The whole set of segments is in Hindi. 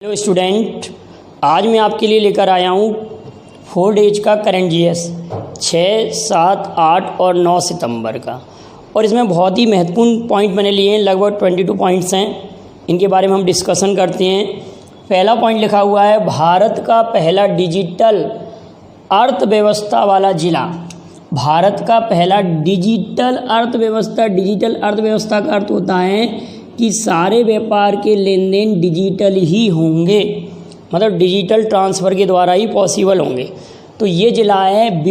हेलो स्टूडेंट, आज मैं आपके लिए लेकर आया हूँ 4 डेज का करंट जीएस 6, 7, 8 और 9 सितंबर का। और इसमें बहुत ही महत्वपूर्ण पॉइंट मैंने लिए हैं, लगभग 22 पॉइंट्स हैं। इनके बारे में हम डिस्कशन करते हैं। पहला पॉइंट लिखा हुआ है भारत का पहला डिजिटल अर्थव्यवस्था वाला जिला। भारत का पहला डिजिटल अर्थव्यवस्था का अर्थ होता है कि सारे व्यापार के लेन देन डिजिटल ही होंगे, मतलब डिजिटल ट्रांसफ़र के द्वारा ही पॉसिबल होंगे। तो ये ज़िला है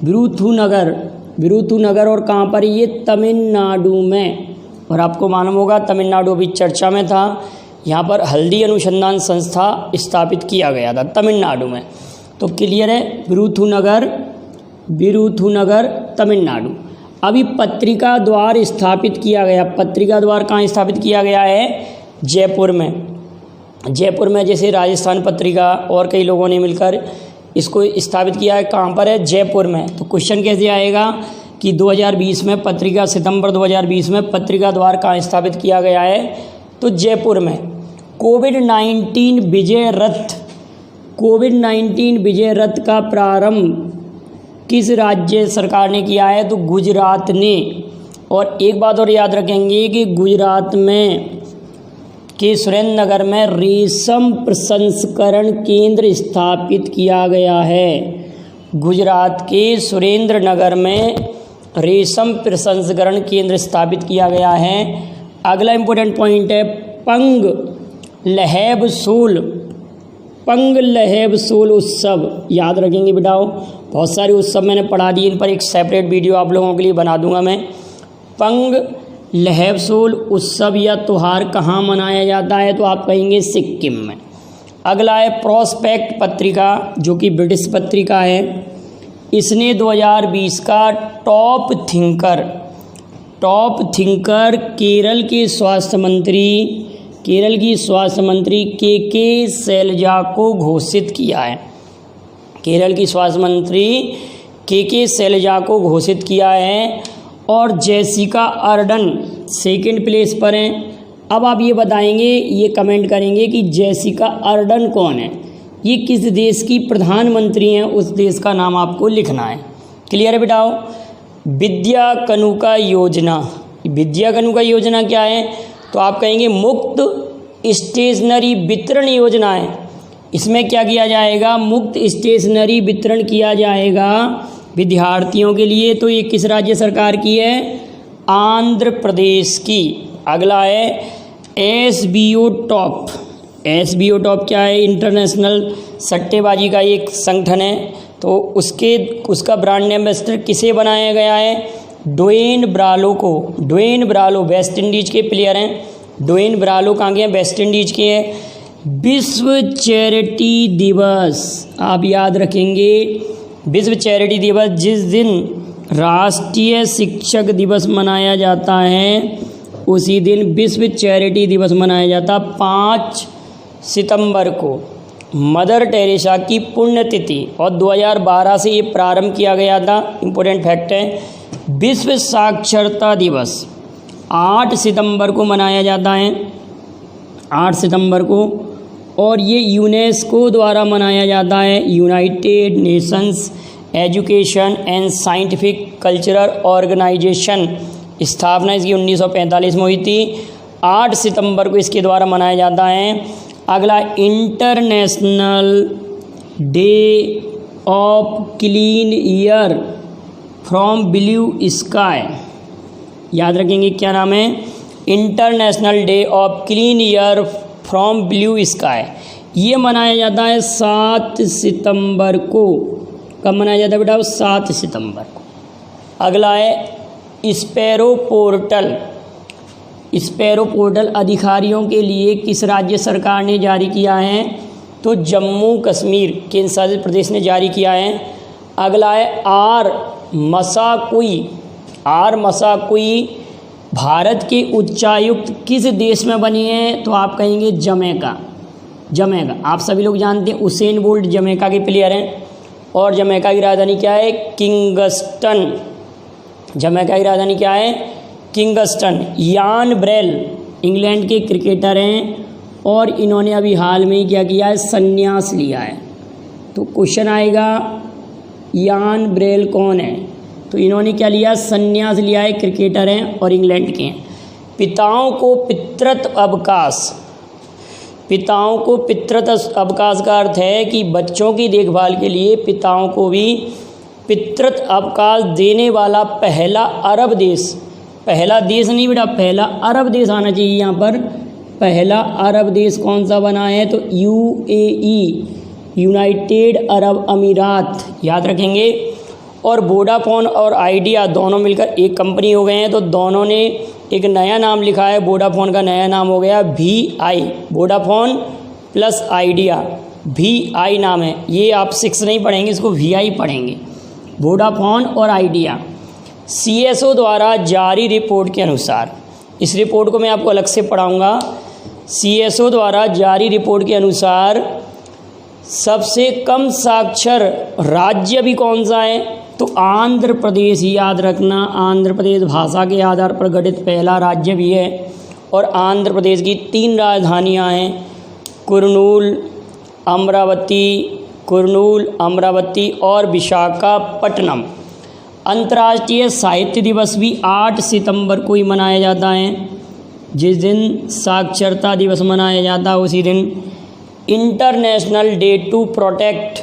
विरुथुनगर। और कहाँ पर ये तमिलनाडु में। और आपको मालूम होगा तमिलनाडु अभी चर्चा में था। यहाँ पर हल्दी अनुसंधान संस्था स्थापित किया गया था तमिलनाडु में। तो क्लियर है, विरुथुनगर तमिलनाडु। अभी पत्रिका द्वार स्थापित किया गया। पत्रिका द्वार कहाँ स्थापित किया गया है? जयपुर में जैसे राजस्थान पत्रिका और कई लोगों ने मिलकर इसको स्थापित किया है। कहाँ पर है? जयपुर में। तो क्वेश्चन कैसे आएगा कि 2020 में पत्रिका, सितंबर 2020 में पत्रिका द्वार कहाँ स्थापित किया गया है? तो जयपुर में। कोविड-19 विजय रथ का प्रारंभ किस राज्य सरकार ने किया है? तो गुजरात ने। और एक बात और याद रखेंगे कि गुजरात में के सुरेंद्रनगर में रेशम प्रसंस्करण केंद्र स्थापित किया गया है। गुजरात के सुरेंद्रनगर में रेशम प्रसंस्करण केंद्र स्थापित किया गया है। अगला इंपॉर्टेंट पॉइंट है पंग लहब सोल उत्सव। याद रखेंगे बेटाओ, बहुत सारे उत्सव मैंने पढ़ा दिए, इन पर एक सेपरेट वीडियो आप लोगों के लिए बना दूंगा मैं। पंग लहब सोल उत्सव या त्यौहार कहाँ मनाया जाता है? तो आप कहेंगे सिक्किम में। अगला है प्रोस्पेक्ट पत्रिका, जो कि ब्रिटिश पत्रिका है। इसने 2020 का टॉप थिंकर केरल की स्वास्थ्य मंत्री के शैलजा को घोषित किया है। केरल की स्वास्थ्य मंत्री के शैलजा को घोषित किया है। और जेसिका अर्डन सेकंड प्लेस पर हैं। अब आप ये बताएंगे, ये कमेंट करेंगे कि जेसिका अर्डन कौन है, ये किस देश की प्रधानमंत्री हैं, उस देश का नाम आपको लिखना है। क्लियर है बेटाओ? विद्या कानूका योजना क्या है? तो आप कहेंगे मुफ्त स्टेशनरी वितरण योजना है। इसमें क्या किया जाएगा? मुफ्त स्टेशनरी वितरण किया जाएगा विद्यार्थियों के लिए। तो ये किस राज्य सरकार की है? आंध्र प्रदेश की। अगला है एसबीओ टॉप क्या है? इंटरनेशनल सट्टेबाजी का एक संगठन है। तो उसका ब्रांड एम्बेसडर किसे बनाया गया है? ड्वेन ब्रालो वेस्ट इंडीज के प्लेयर हैं। ड्वेन ब्रालो कहाँ के हैं? वेस्ट इंडीज के हैं। विश्व चैरिटी दिवस आप याद रखेंगे। विश्व चैरिटी दिवस जिस दिन राष्ट्रीय शिक्षक दिवस मनाया जाता है, उसी दिन विश्व चैरिटी दिवस मनाया जाता। 5 सितंबर को मदर टेरेसा की पुण्यतिथि, और 2012 से ये प्रारंभ किया गया था। इम्पोर्टेंट फैक्ट है। विश्व साक्षरता दिवस 8 सितंबर को मनाया जाता है, 8 सितंबर को। और ये यूनेस्को द्वारा मनाया जाता है, United Nations Education and Scientific Cultural Organization. स्थापना इसकी 1945 में हुई थी। 8 सितंबर को इसके द्वारा मनाया जाता है। अगला international day of clean air from blue sky. याद रखेंगे क्या नाम है? International day of clean air from blue sky. ये मनाया जाता है 7 सितंबर को। कब मनाया जाता है बेटा? 7 सितंबर को। अगला है स्पैरो पोर्टल अधिकारियों के लिए किस राज्य सरकार ने जारी किया है? तो जम्मू कश्मीर केंद्र शासित प्रदेश ने जारी किया है। अगला है आर मसाकुई भारत के उच्चायुक्त किस देश में बने हैं? तो आप कहेंगे जमैका। आप सभी लोग जानते हैं उसेन बोल्ट जमैका के प्लेयर हैं। और जमैका की राजधानी क्या है? किंगस्टन। जमैका की राजधानी क्या है? किंगस्टन। यान ब्रेल इंग्लैंड के क्रिकेटर हैं और इन्होंने अभी हाल में ही क्या किया है, संन्यास लिया है। तो क्वेश्चन आएगा यान ब्रेल कौन है, तो इन्होंने क्या लिया, संन्यास लिया है, क्रिकेटर हैं और इंग्लैंड के हैं। पिताओं को पितृत्व अवकाश, पिताओं को पितृत्व अवकाश का अर्थ है कि बच्चों की देखभाल के लिए पिताओं को भी पितृत्व अवकाश देने वाला पहला अरब देश, पहला देश नहीं बेटा, पहला अरब देश आना चाहिए यहाँ पर। पहला अरब देश कौन सा बना है, तो UAE, यूनाइटेड अरब अमीरात, याद रखेंगे। और वोडाफोन और आइडिया दोनों मिलकर एक कंपनी हो गए हैं, तो दोनों ने एक नया नाम लिखा है। वोडाफोन का नया नाम हो गया VI, Vodafone plus idea, VI नाम है। ये आप 6 नहीं पढ़ेंगे, इसको VI पढ़ेंगे, वोडाफोन और आइडिया। CSO द्वारा जारी रिपोर्ट के अनुसार, इस रिपोर्ट को मैं आपको अलग से पढ़ाऊँगा। CSO द्वारा जारी रिपोर्ट के अनुसार सबसे कम साक्षर राज्य भी कौन सा है, तो आंध्र प्रदेश, याद रखना, आंध्र प्रदेश भाषा के आधार पर गठित पहला राज्य भी है। और आंध्र प्रदेश की 3 राजधानियां हैं, कुर्नूल, अमरावती और विशाखापट्टनम। अंतर्राष्ट्रीय साहित्य दिवस भी 8 सितंबर को ही मनाया जाता है। जिस दिन साक्षरता दिवस मनाया जाता है उसी दिन international day to protect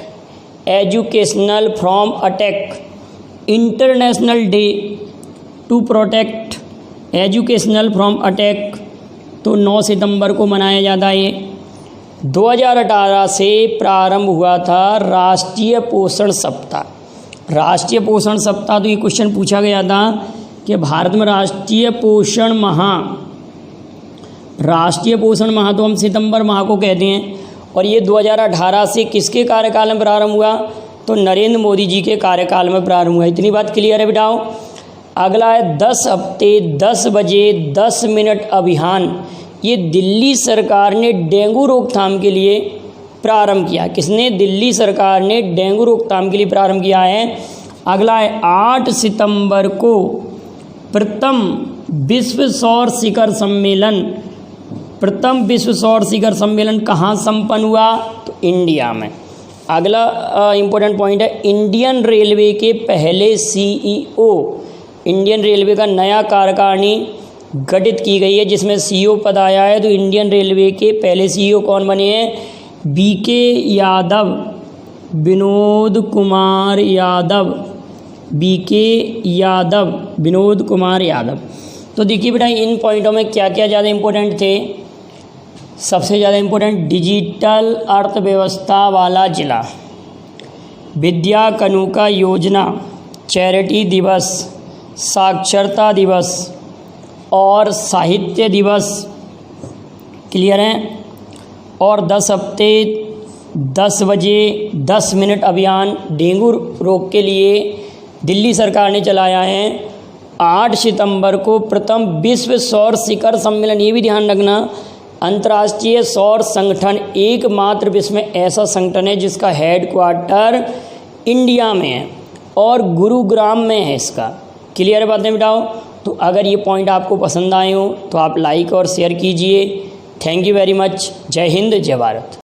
educational from attack, international day to protect educational from attack, तो 9 सितंबर को मनाया जाता है। 2018 से प्रारंभ हुआ था राष्ट्रीय पोषण सप्ताह। राष्ट्रीय पोषण सप्ताह, तो ये क्वेश्चन पूछा गया था कि भारत में राष्ट्रीय पोषण माह तो हम सितंबर माह को कहते हैं, और ये 2018 से किसके कार्यकाल में प्रारंभ हुआ, तो नरेंद्र मोदी जी के कार्यकाल में प्रारंभ हुआ। इतनी बात क्लियर है बेटाओ। अगला है 10 हफ्ते 10 बजे 10 मिनट अभियान। ये दिल्ली सरकार ने डेंगू रोकथाम के लिए प्रारंभ किया। किसने, दिल्ली सरकार ने डेंगू रोकथाम के लिए प्रारंभ किया है। अगला है 8 सितंबर को प्रथम विश्व सौर शिखर सम्मेलन कहाँ संपन्न हुआ, तो इंडिया में। अगला इम्पोर्टेंट पॉइंट है इंडियन रेलवे के पहले CEO, इंडियन रेलवे का नया कार्यकारिणी गठित की गई है जिसमें CEO पद आया है। तो इंडियन रेलवे के पहले CEO कौन बने हैं, BK यादव, विनोद कुमार यादव। तो देखिए बेटा इन पॉइंटों में क्या क्या ज़्यादा इम्पोर्टेंट थे। सबसे ज़्यादा इम्पोर्टेंट डिजिटल अर्थव्यवस्था वाला जिला, विद्या कानूका योजना, चैरिटी दिवस, साक्षरता दिवस और साहित्य दिवस, क्लियर हैं। और 10 हफ्ते 10 बजे 10 मिनट अभियान डेंगू रोग के लिए दिल्ली सरकार ने चलाया है। 8 सितंबर को प्रथम विश्व सौर शिखर सम्मेलन, ये भी ध्यान रखना, अंतर्राष्ट्रीय सौर संगठन एकमात्र विश्व में ऐसा संगठन है जिसका हेडक्वार्टर इंडिया में है और गुरुग्राम में है इसका। क्लियर है बातें बेटाओ। तो अगर ये पॉइंट आपको पसंद आए हो तो आप लाइक और शेयर कीजिए। Thank you very much. जय हिंद, जय भारत।